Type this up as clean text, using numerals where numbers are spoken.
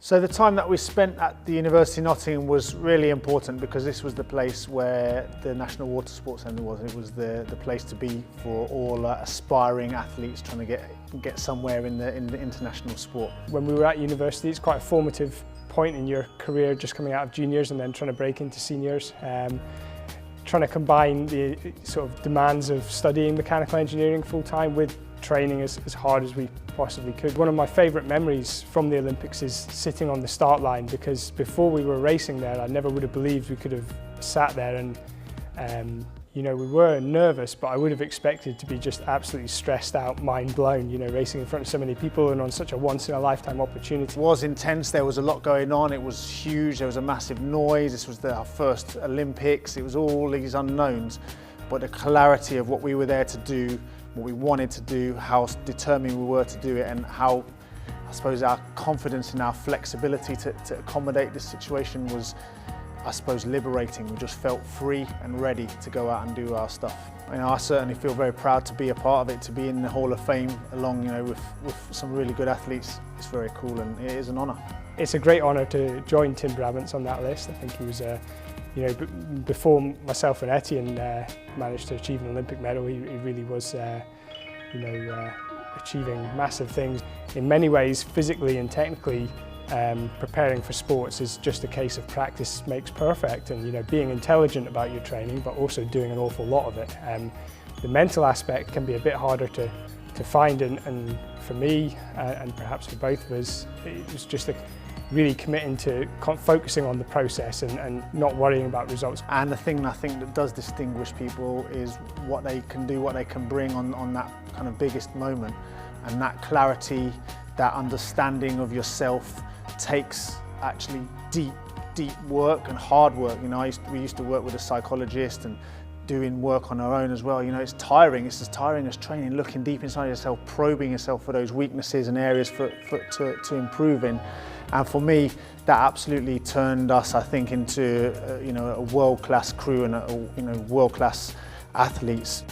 So the time that we spent at the University of Nottingham was really important because this was the place where the National Water Sports Centre was. It was the place to be for all aspiring athletes trying to get somewhere in the international sport. When we were at university, it's quite a formative point in your career, just coming out of juniors and then trying to break into seniors. Trying to combine the sort of demands of studying mechanical engineering full-time with training as hard as we possibly could. One of my favourite memories from the Olympics is sitting on the start line, because before we were racing there I never would have believed we could have sat there, and you know, we were nervous, but I would have expected to be just absolutely stressed out, mind blown, you know, racing in front of so many people and on such a once-in-a-lifetime opportunity. It was intense, there was a lot going on, it was huge, there was a massive noise, this was our first Olympics, it was all these unknowns, but the clarity of what we were there to do, what we wanted to do, how determined we were to do it, and how, I suppose, our confidence and our flexibility to accommodate this situation was, I suppose, liberating. We just felt free and ready to go out and do our stuff. You know, I certainly feel very proud to be a part of it, to be in the Hall of Fame along, you know, with some really good athletes. It's very cool and it is an honour. It's a great honour to join Tim Brabants on that list. I think he was, you know, before myself and Etienne managed to achieve an Olympic medal, he really was, you know, achieving massive things. In many ways, physically and technically, preparing for sports is just a case of practice makes perfect, and you know, being intelligent about your training but also doing an awful lot of it. The mental aspect can be a bit harder to find, and for me and perhaps for both of us, it was just really committing to focusing on the process and not worrying about results. And the thing I think that does distinguish people is what they can do, what they can bring on that kind of biggest moment, and that clarity, that understanding of yourself takes actually deep work and hard work. You know, we used to work with a psychologist and doing work on our own as well. You know, it's tiring. It's as tiring as training, looking deep inside yourself, probing yourself for those weaknesses and areas to improve in. And for me, that absolutely turned us, I think, into you know, a world-class crew and you know, world-class athletes.